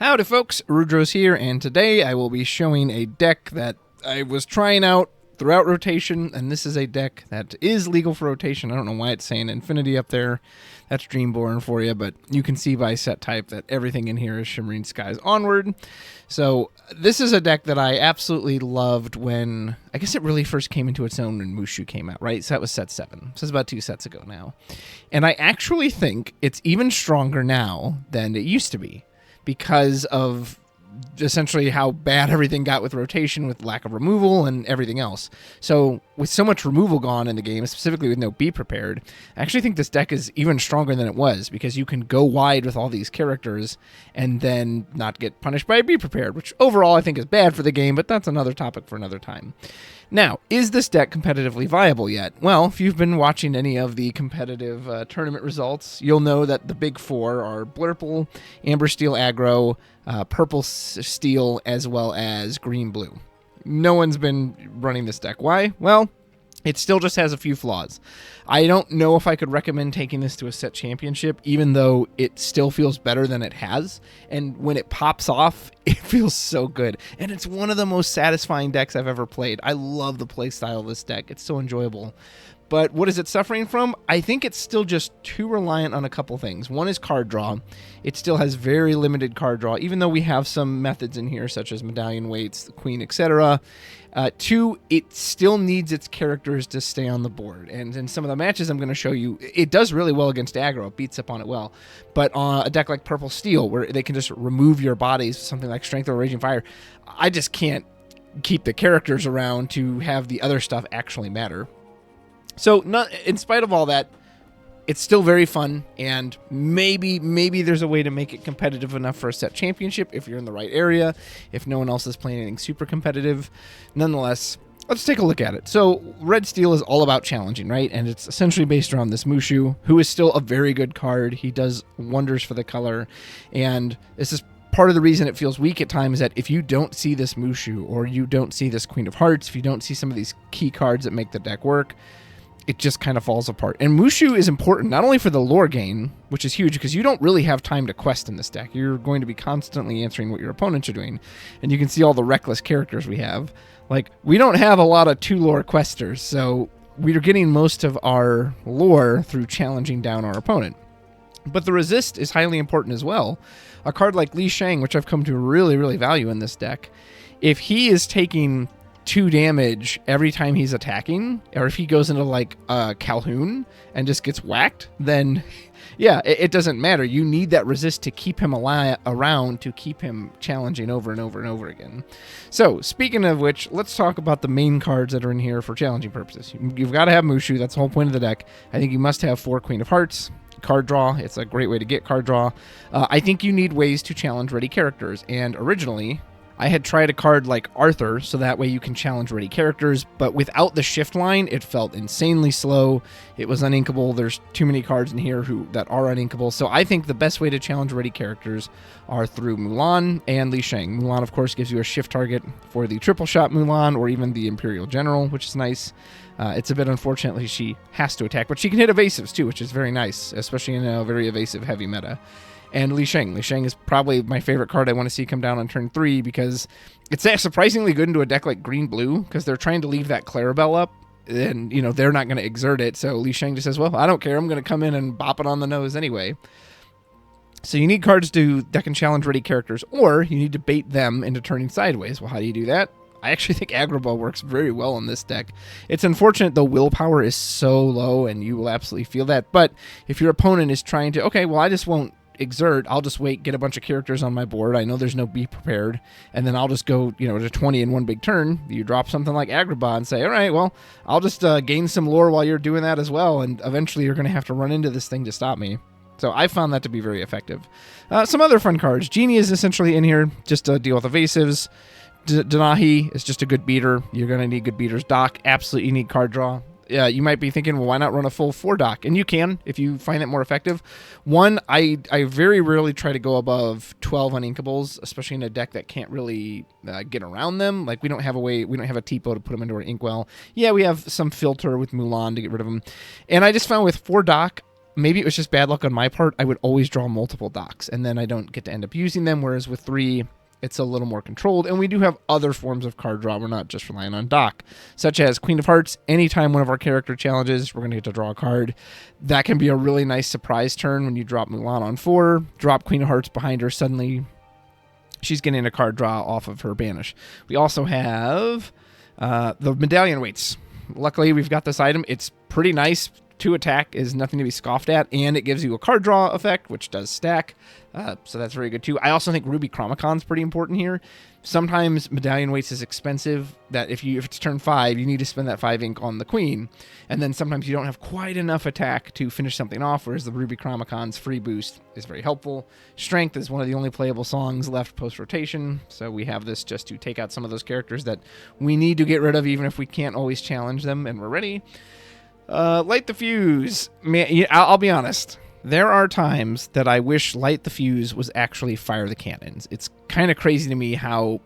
Howdy folks, Rudrose here, and today I will be showing a deck that I was trying out throughout rotation, and this is a deck that is legal for rotation. I don't know why it's saying Infinity up there. That's Dreamborn for you, but you can see by set type that everything in here is Shimmering Skies Onward. So this is a deck that I absolutely loved when, I guess it really first came into its own when Mushu came out, right? So that was set 7. So it's about 2 sets ago now. And I actually think it's even stronger now than it used to be, because of essentially how bad everything got with rotation, with lack of removal and everything else. So with so much removal gone in the game, specifically with no Be Prepared, I actually think this deck is even stronger than it was, because you can go wide with all these characters and then not get punished by Be Prepared, which overall I think is bad for the game, but that's another topic for another time. Now, is this deck competitively viable yet? Well, if you've been watching any of the competitive tournament results, you'll know that the big four are Blurple, Amber Steel Aggro, Purple Steel, as well as Green Blue. No one's been running this deck. Why? Well, it still just has a few flaws. I don't know if I could recommend taking this to a set championship, even though it still feels better than it has. And when it pops off, it feels so good. And it's one of the most satisfying decks I've ever played. I love the play style of this deck. It's so enjoyable. But what is it suffering from? I think it's still just too reliant on a couple things. One is card draw. It still has very limited card draw, even though we have some methods in here, such as Medallion Waits, the Queen, etc. Two, it still needs its characters to stay on the board. And in some of the matches I'm going to show you, it does really well against aggro. It beats up on it well. But on a deck like Purple Steel, where they can just remove your bodies, something like Strength or Raging Fire, I just can't keep the characters around to have the other stuff actually matter. So, in spite of all that, it's still very fun, and maybe there's a way to make it competitive enough for a set championship if you're in the right area, if no one else is playing anything super competitive. Nonetheless, let's take a look at it. So, Red Steel is all about challenging, right? And it's essentially based around this Mushu, who is still a very good card. He does wonders for the color, and this is part of the reason it feels weak at times, that if you don't see this Mushu, or you don't see this Queen of Hearts, if you don't see some of these key cards that make the deck work, it just kind of falls apart. And Mushu is important not only for the lore gain, which is huge, because you don't really have time to quest in this deck. You're going to be constantly answering what your opponents are doing. And you can see all the reckless characters we have. Like, we don't have a lot of 2 lore questers, so we're getting most of our lore through challenging down our opponent. But the resist is highly important as well. A card like Li Shang, which I've come to really value in this deck, if he is taking 2 damage every time he's attacking, or if he goes into like Calhoun and just gets whacked, then yeah, it doesn't matter. You need that resist to keep him around, to keep him challenging over and over and over again. So speaking of which, let's talk about the main cards that are in here for challenging purposes. You've got to have Mushu. That's the whole point of the deck. I think you must have 4 Queen of Hearts. Card draw, it's a great way to get card draw. I think you need ways to challenge ready characters, and originally I had tried a card like Arthur, so that way you can challenge ready characters, but without the shift line, it felt insanely slow. It was uninkable. There's too many cards in here that are uninkable, so I think the best way to challenge ready characters are through Mulan and Li Shang. Mulan, of course, gives you a shift target for the triple shot Mulan, or even the Imperial General, which is nice. It's a bit unfortunately she has to attack, but she can hit evasives too, which is very nice, especially in a very evasive heavy meta. And Li Shang. Li Shang is probably my favorite card I want to see come down on turn 3, because it's surprisingly good into a deck like Green Blue, because they're trying to leave that Clarabelle up, and they're not going to exert it. So Li Shang just says, well, I don't care. I'm going to come in and bop it on the nose anyway. So you need cards that can challenge ready characters, or you need to bait them into turning sideways. Well, how do you do that? I actually think aggro works very well in this deck. It's unfortunate the willpower is so low, and you will absolutely feel that. But if your opponent is trying to, okay, well, I just won't exert, I'll just wait, get a bunch of characters on my board, I know there's no Be Prepared, and then I'll just go to 20 in one big turn. You drop something like Agrabah and say, all right, well, I'll just gain some lore while you're doing that as well, and eventually you're going to have to run into this thing to stop me. So I found that to be very effective. Some other fun cards. Genie is essentially in here just to deal with evasives. Denahi is just a good beater. You're going to need good beaters. Doc, absolutely need card draw. You might be thinking, well, why not run a full 4 doc? And you can, if you find it more effective. One, I very rarely try to go above 12 uninkables, especially in a deck that can't really get around them. Like, we don't have a TPO to put them into our inkwell. Yeah, we have some filter with Mulan to get rid of them. And I just found with 4 doc, maybe it was just bad luck on my part, I would always draw multiple docks, and then I don't get to end up using them, whereas with 3, it's a little more controlled, and we do have other forms of card draw. We're not just relying on dock, such as Queen of Hearts. Anytime one of our character challenges, we're going to get to draw a card. That can be a really nice surprise turn when you drop Mulan on 4, drop Queen of Hearts behind her, suddenly she's getting a card draw off of her banish. We also have the medallion weights. Luckily, we've got this item. It's pretty nice. 2 attack is nothing to be scoffed at, and it gives you a card draw effect, which does stack. So that's very good too. I also think Ruby Chromacon's pretty important here. Sometimes medallion weights is expensive, that if it's turn 5, you need to spend that 5 ink on the queen. And then sometimes you don't have quite enough attack to finish something off, whereas the Ruby Chromacon's free boost is very helpful. Strength is one of the only playable songs left post-rotation, so we have this just to take out some of those characters that we need to get rid of, even if we can't always challenge them, and we're ready. Light the Fuse. Man, I'll be honest. There are times that I wish Light the Fuse was actually Fire the Cannons. It's kind of crazy to me how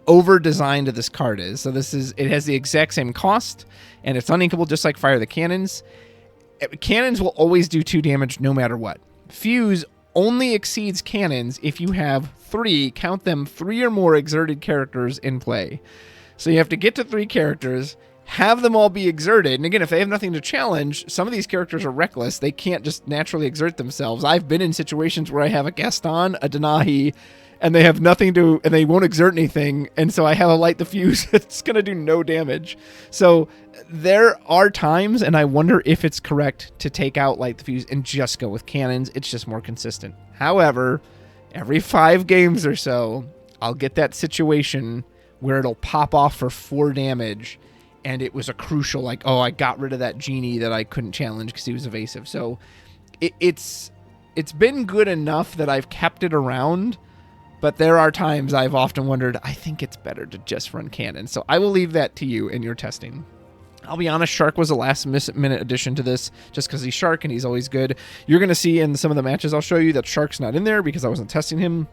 over-designed this card is. So it has the exact same cost, and it's uninkable just like Fire the Cannons. Cannons will always do 2 damage no matter what. Fuse only exceeds cannons if you have 3, count them, 3 or more exerted characters in play. So you have to get to 3 characters, have them all be exerted. And again, if they have nothing to challenge, some of these characters are reckless. They can't just naturally exert themselves. I've been in situations where I have a Gaston, a Denahi, and they have nothing to, and they won't exert anything. And so I have a Light the Fuse. It's going to do no damage. So there are times, and I wonder if it's correct to take out Light the Fuse and just go with cannons. It's just more consistent. However, every 5 games or so, I'll get that situation where it'll pop off for 4 damage. And it was a crucial, like, oh, I got rid of that genie that I couldn't challenge because he was evasive. So it's been good enough that I've kept it around. But there are times I've often wondered, I think it's better to just run cannon. So I will leave that to you in your testing. I'll be honest, Shark was a last-minute addition to this just because he's Shark and he's always good. You're going to see in some of the matches I'll show you that Shark's not in there because I wasn't testing him.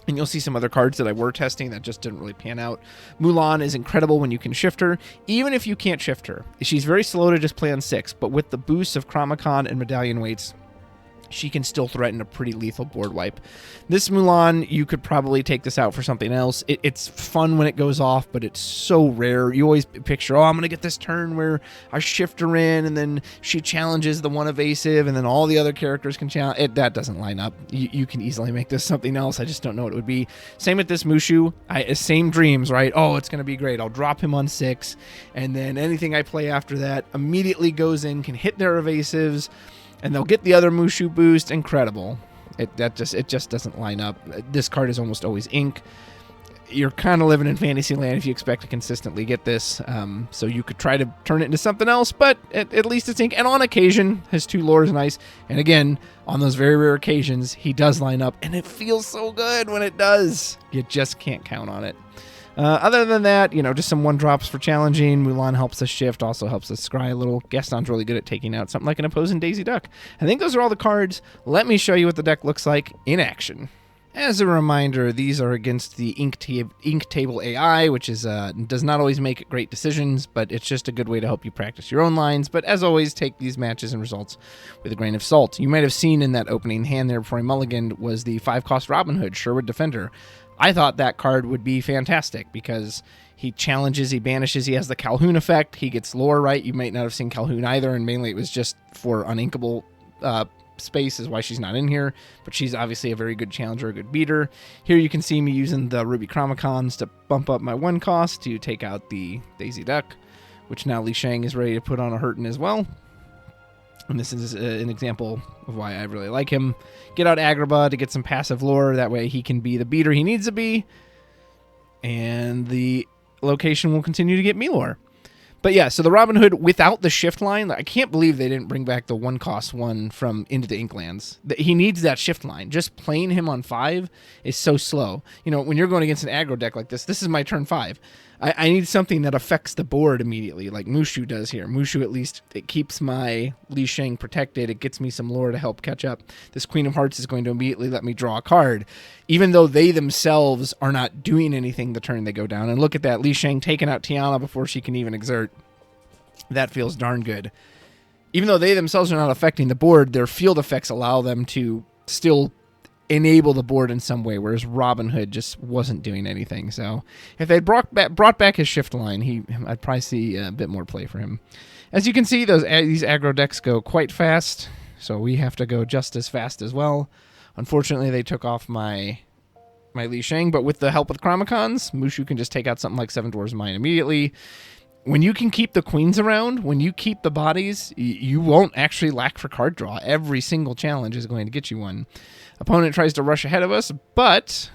And you'll see some other cards that I were testing that just didn't really pan out. Mulan is incredible when you can shift her. Even if you can't shift her, she's very slow to just play on 6. But with the boosts of Chromacon and Medallion Weights, she can still threaten a pretty lethal board wipe. This Mulan, you could probably take this out for something else. It's fun when it goes off, but it's so rare. You always picture, oh, I'm going to get this turn where I shift her in, and then she challenges the one evasive, and then all the other characters can challenge. That doesn't line up. You can easily make this something else. I just don't know what it would be. Same with this Mushu. Same dreams, right? Oh, it's going to be great. I'll drop him on 6, and then anything I play after that immediately goes in, can hit their evasives, and they'll get the other Mushu boost. Incredible. It just doesn't line up. This card is almost always ink. You're kind of living in fantasy land if you expect to consistently get this. So you could try to turn it into something else, but at least it's ink. And on occasion, his 2 lore is nice. And again, on those very rare occasions, he does line up, and it feels so good when it does. You just can't count on it. Other than that, just some 1-drops for challenging. Mulan helps us shift, also helps us scry a little. Gaston's really good at taking out something like an opposing Daisy Duck. I think those are all the cards. Let me show you what the deck looks like in action. As a reminder, these are against the ink table AI, which does not always make great decisions, but it's just a good way to help you practice your own lines. But as always, take these matches and results with a grain of salt. You might have seen in that opening hand there before I mulliganed was the 5-cost Robin Hood, Sherwood Defender. I thought that card would be fantastic because he challenges, he banishes, he has the Calhoun effect, he gets lore right. You might not have seen Calhoun either, and mainly it was just for uninkable space is why she's not in here, but she's obviously a very good challenger, a good beater. Here you can see me using the Ruby Chromacons to bump up my 1 cost to take out the Daisy Duck, which now Li Shang is ready to put on a hurtin' as well. And this is an example of why I really like him. Get out Agrabah to get some passive lore. That way he can be the beater he needs to be. And the location will continue to get me lore. But yeah, so the Robin Hood without the shift line, I can't believe they didn't bring back the 1-cost one from Into the Inklands. He needs that shift line. Just playing him on 5 is so slow. When you're going against an aggro deck like this is my turn 5. I need something that affects the board immediately, like Mushu does here. Mushu, at least, it keeps my Li Shang protected. It gets me some lore to help catch up. This Queen of Hearts is going to immediately let me draw a card, even though they themselves are not doing anything the turn they go down. And look at that, Li Shang taking out Tiana before she can even exert. That feels darn good. even though they themselves are not affecting the board, their field effects allow them to still enable the board in some way, whereas Robin Hood just wasn't doing anything. So if they brought back his shift line, I'd probably see a bit more play for him. As you can see, these aggro decks go quite fast, so we have to go just as fast as well. Unfortunately, they took off my Li Shang, but with the help of Chromicons, Mushu can just take out something like Seven Dwarfs Mine immediately. When you can keep the queens around, when you keep the bodies, you won't actually lack for card draw. Every single challenge is going to get you one. Opponent tries to rush ahead of us, but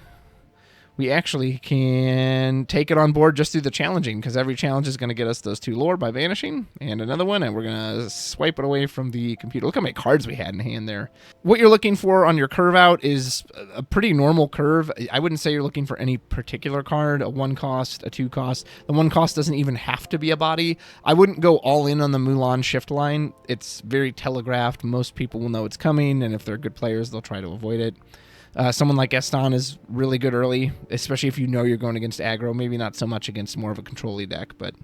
we actually can take it on board just through the challenging, because every challenge is going to get us those 2 lore by vanishing, and another one, and we're going to swipe it away from the computer. Look how many cards we had in hand there. What you're looking for on your curve out is a pretty normal curve. I wouldn't say you're looking for any particular card, a 1 cost, a 2 cost. The 1 cost doesn't even have to be a body. I wouldn't go all in on the Mulan shift line. It's very telegraphed. Most people will know it's coming, and if they're good players, they'll try to avoid it. Someone like Gaston is really good early, especially if you know you're going against aggro. Maybe not so much against more of a control-y deck, but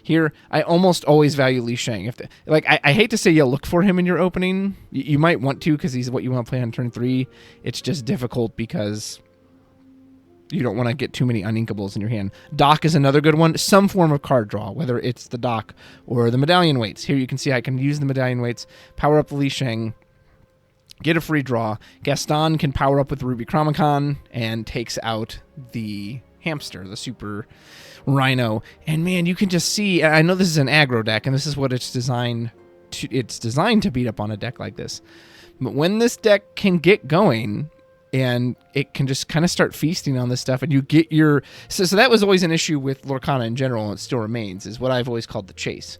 here I almost always value Li Shang. I hate to say you look for him in your opening. You might want to, because he's what you want to play on turn 3. It's just difficult because you don't want to get too many uninkables in your hand. Dock is another good one. Some form of card draw, whether it's the Dock or the Medallion Weights. Here you can see I can use the Medallion Weights, power up the Li Shang, get a free draw. Gaston can power up with Ruby Chromicon and takes out the hamster, the super rhino. And man, you can just see, I know this is an aggro deck, and this is what it's designed to beat up on a deck like this. But when this deck can get going, and it can just kind of start feasting on this stuff, and you get your... So that was always an issue with Lorcana in general, and it still remains, is what I've always called the chase.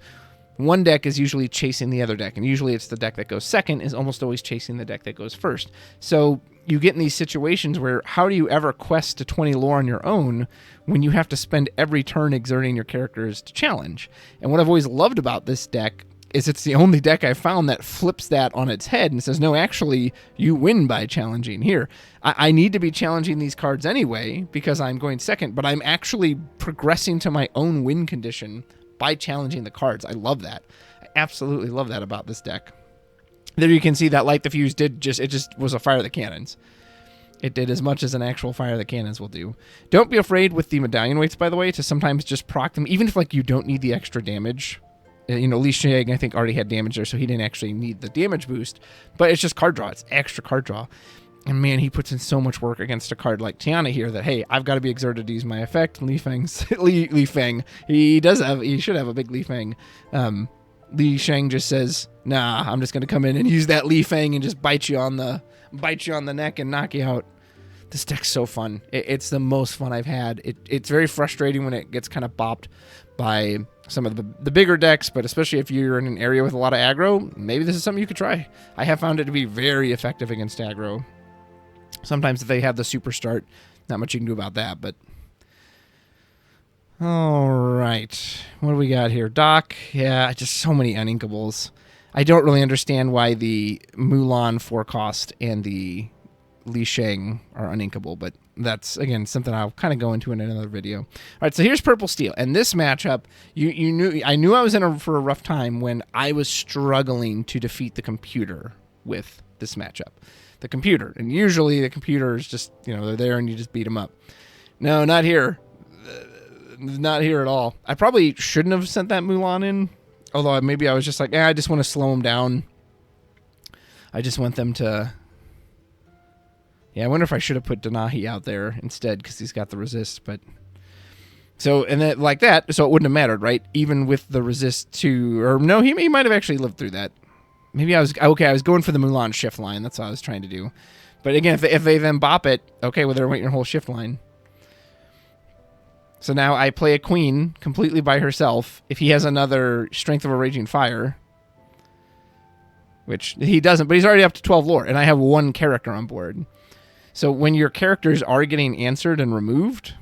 One deck is usually chasing the other deck, and usually it's the deck that goes second is almost always chasing the deck that goes first. So you get in these situations where how do you ever quest to 20 lore on your own when you have to spend every turn exerting your characters to challenge? And what I've always loved about this deck is it's the only deck I've found that flips that on its head and says, no, actually, you win by challenging. Here, I need to be challenging these cards anyway because I'm going second, but I'm actually progressing to my own win condition by challenging the cards. I love that. I absolutely love that about this deck. There you can see that Light the Fuse it just was a Fire the Cannons. It did as much as an actual Fire the Cannons will do. Don't be afraid with the Medallion Weights, by the way, to sometimes just proc them, even if you don't need the extra damage. Li Shang, I think, already had damage there, so he didn't actually need the damage boost. But it's just card draw. It's extra card draw. And man, he puts in so much work against a card like Tiana here that, hey, I've got to be exerted to use my effect. Li Fang. He should have a big Li Fang. Li Shang just says, nah, I'm just going to come in and use that Li Fang and just bite you on the neck and knock you out. This deck's so fun. It's the most fun I've had. It's very frustrating when it gets kind of bopped by some of the bigger decks, but especially if you're in an area with a lot of aggro, maybe this is something you could try. I have found it to be very effective against aggro. Sometimes if they have the super start, not much you can do about that, but... All right. What do we got here? Doc. Yeah, just so many uninkables. I don't really understand why the Mulan 4-cost and the Li Shang are uninkable, but that's, again, something I'll kind of go into in another video. All right, so here's Purple Steel. And this matchup, I knew I was in for a rough time when I was struggling to defeat the computer with this matchup. The computer. And usually the computer is just, they're there and you just beat them up. No, not here. Not here at all. I probably shouldn't have sent that Mulan in. Although maybe I was just like, I just want to slow them down. I just want them to... Yeah, I wonder if I should have put Denahi out there instead because he's got the resist, but... So, and then like that, so it wouldn't have mattered, right? Even with the resist to... Or no, he might have actually lived through that. Maybe I was going for the Mulan shift line. That's what I was trying to do. But again, if they then bop it, okay, well, they're waiting your whole shift line. So now I play a queen completely by herself. If he has another Strength of a Raging Fire, which he doesn't, but he's already up to 12 lore, and I have one character on board. So when your characters are getting answered and removed,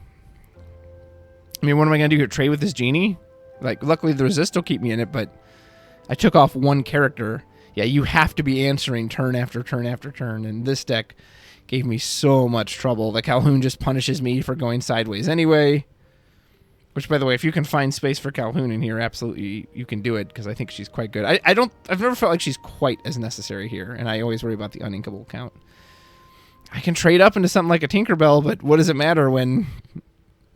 I mean, what am I going to do here? Trade with this genie? Luckily the resist will keep me in it, but I took off one character. Yeah, you have to be answering turn after turn after turn, and this deck gave me so much trouble. The Calhoun just punishes me for going sideways anyway. Which, by the way, if you can find space for Calhoun in here, absolutely you can do it, because I think she's quite good. I've never felt like she's quite as necessary here, and I always worry about the uninkable count. I can trade up into something like a Tinkerbell, but what does it matter when...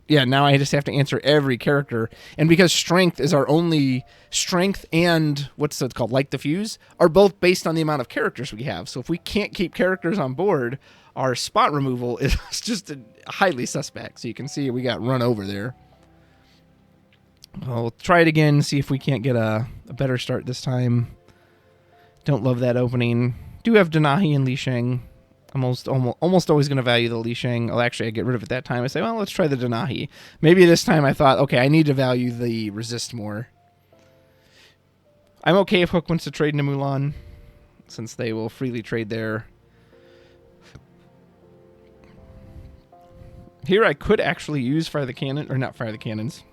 Yeah, now I just have to answer every character. And because strength is our only... Strength and, what's it called, like the fuse, are both based on the amount of characters we have. So if we can't keep characters on board, our spot removal is just highly suspect. So you can see we got run over there. We'll try it again, see if we can't get a better start this time. Don't love that opening. Do have Denahi and Li Sheng. Almost always going to value the Li Sheng. Oh, actually, I get rid of it that time. I say, well, let's try the Denahi. Maybe this time I thought, okay, I need to value the resist more. I'm okay if Hook wants to trade into Mulan, since they will freely trade there. Here I could actually use Fire the Cannon, or not Fire the Cannons.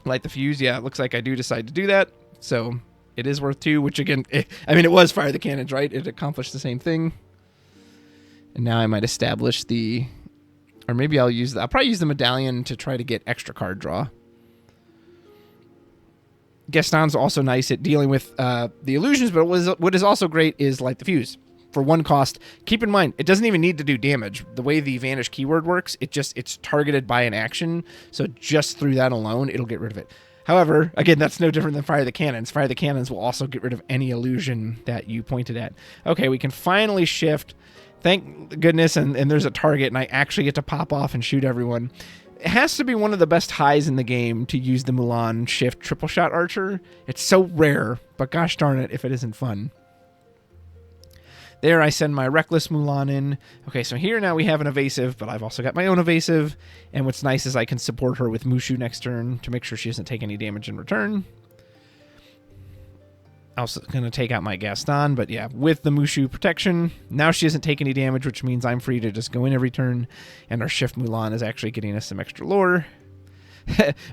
Light the fuse. Yeah, it looks like I do decide to do that. So it is worth 2, which again, it was Fire the Cannons, right? It accomplished the same thing. And now I might establish the... Or maybe I'll probably use the medallion to try to get extra card draw. Gaston's also nice at dealing with the illusions, but what is also great is Light the Fuse. For 1 cost, keep in mind, it doesn't even need to do damage. The way the Vanish keyword works, it's targeted by an action, so just through that alone, it'll get rid of it. However, again, that's no different than Fire the Cannons. Fire the Cannons will also get rid of any illusion that you pointed at. Okay, we can finally shift. Thank goodness, and there's a target, and I actually get to pop off and shoot everyone. It has to be one of the best highs in the game to use the Mulan Shift Triple Shot Archer. It's so rare, but gosh darn it if it isn't fun. There I send my Reckless Mulan in. Okay, so here now we have an evasive, but I've also got my own evasive. And what's nice is I can support her with Mushu next turn to make sure she doesn't take any damage in return. Also going to take out my Gaston, but yeah, with the Mushu protection, now she doesn't take any damage, which means I'm free to just go in every turn. And our Shift Mulan is actually getting us some extra lore.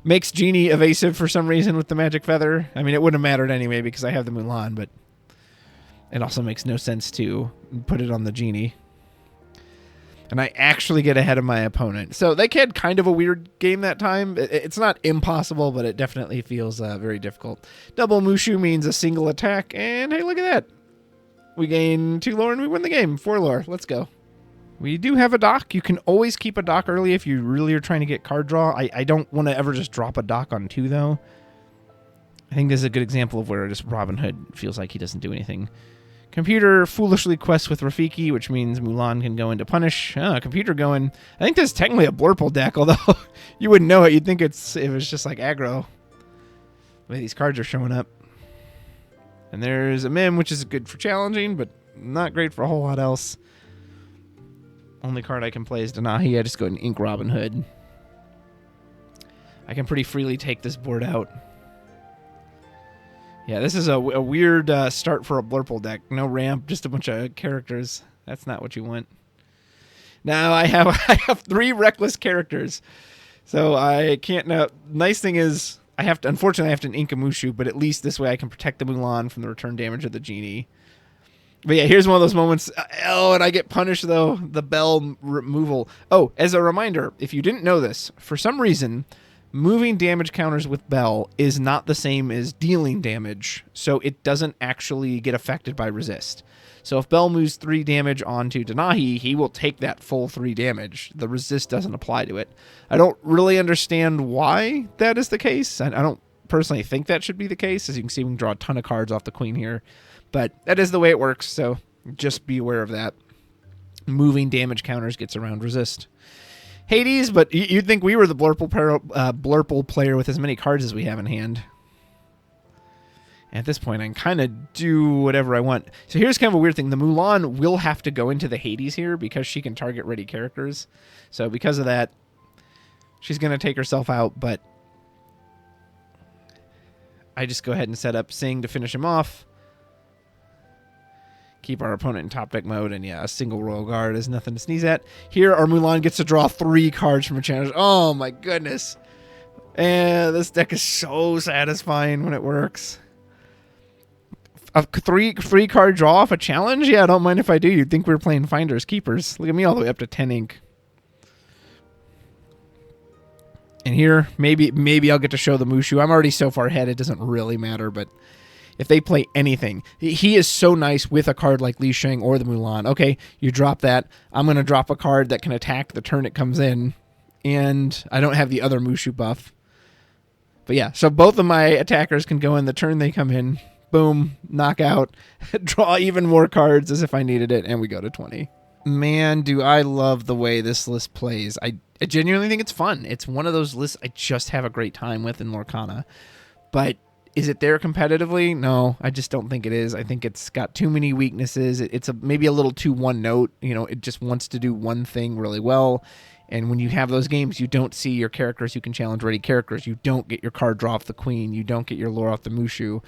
Makes Genie evasive for some reason with the Magic Feather. I mean, it wouldn't have mattered anyway because I have the Mulan, but... It also makes no sense to put it on the Genie. And I actually get ahead of my opponent. So they had kind of a weird game that time. It's not impossible, but it definitely feels very difficult. Double Mushu means a single attack. And hey, look at that. We gain 2 lore and we win the game. 4 lore. Let's go. We do have a dock. You can always keep a dock early if you really are trying to get card draw. I don't want to ever just drop a dock on 2, though. I think this is a good example of where just Robin Hood feels like he doesn't do anything. Computer foolishly quests with Rafiki, which means Mulan can go into punish. Computer going... I think this is technically a Blurple deck, although you wouldn't know it. You'd think it was just like aggro. The way these cards are showing up. And there's a Mim, which is good for challenging, but not great for a whole lot else. Only card I can play is Denahi. I just go ahead and ink Robin Hood. I can pretty freely take this board out. Yeah, this is a weird start for a Blurple deck. No ramp, just a bunch of characters. That's not what you want. Now I have 3 reckless characters, so I can't. Now, nice thing is unfortunately I have to ink a Mushu, but at least this way I can protect the Mulan from the return damage of the Genie. But yeah, here's one of those moments. Oh, and I get punished though. The Bell removal. Oh, as a reminder, if you didn't know this, for some reason, moving damage counters with Bell is not the same as dealing damage, so it doesn't actually get affected by resist. So if Bell moves 3 damage onto Denahi, he will take that full 3 damage. The resist doesn't apply to it. I don't really understand why that is the case. I don't personally think that should be the case. As you can see, we can draw a ton of cards off the Queen here. But that is the way it works, so just be aware of that. Moving damage counters gets around resist. Hades, but you'd think we were the Blurple player with as many cards as we have in hand. At this point, I can kind of do whatever I want. So here's kind of a weird thing. The Mulan will have to go into the Hades here because she can target ready characters. So because of that, she's going to take herself out, but I just go ahead and set up Sing to finish him off. Keep our opponent in top deck mode, and yeah, a single Royal Guard is nothing to sneeze at. Here, our Mulan gets to draw 3 cards from a challenge. Oh my goodness. And this deck is so satisfying when it works. A 3 free card draw off a challenge? Yeah, I don't mind if I do. You'd think we were playing Finders Keepers. Look at me all the way up to 10 ink. And here, maybe I'll get to show the Mushu. I'm already so far ahead, it doesn't really matter, but if they play anything, he is so nice with a card like Li Shang or the Mulan. Okay, you drop that. I'm going to drop a card that can attack the turn it comes in, and I don't have the other Mushu buff. But yeah, so both of my attackers can go in the turn they come in. Boom, knockout, draw even more cards as if I needed it, and we go to 20. Man, do I love the way this list plays. I genuinely think it's fun. It's one of those lists I just have a great time with in Lorcana. But is it there competitively? No, I just don't think it is. I think it's got too many weaknesses. It's maybe a little too one note. You know, it just wants to do one thing really well. And when you have those games, you don't see your characters who can challenge ready characters. You don't get your card draw off the Queen. You don't get your lore off the Mushu.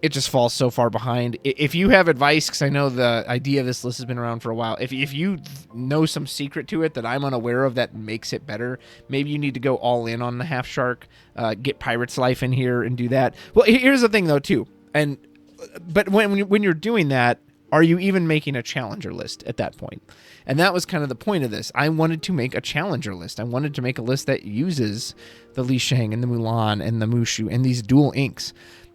It just falls so far behind. If you have advice, because I know the idea of this list has been around for a while, if you know some secret to it that I'm unaware of that makes it better, maybe you need to go all in on the Half Shark, get Pirate's Life in here and do that. Well, here's the thing, though, too. But when you're doing that, are you even making a challenger list at that point? And that was kind of the point of this. I wanted to make a challenger list. I wanted to make a list that uses the Li Shang and the Mulan and the Mushu and these dual inks.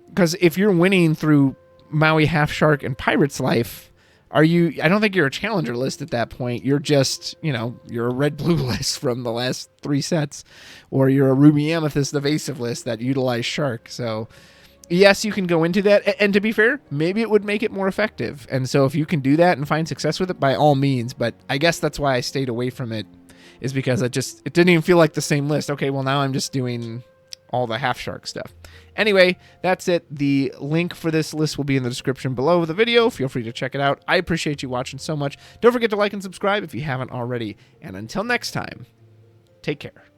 Because if you're winning through Maui, Half Shark, and Pirate's Life, I don't think you're a challenger list at that point. You're just, you're a red-blue list from the last 3 sets. Or you're a Ruby Amethyst evasive list that utilize Shark. So, yes, you can go into that. And to be fair, maybe it would make it more effective. And so if you can do that and find success with it, by all means. But I guess that's why I stayed away from it, is because it didn't even feel like the same list. Okay, well, now I'm just doing all the Half Shark stuff. Anyway, that's it. The link for this list will be in the description below the video. Feel free to check it out. I appreciate you watching so much. Don't forget to like and subscribe if you haven't already. And until next time, take care.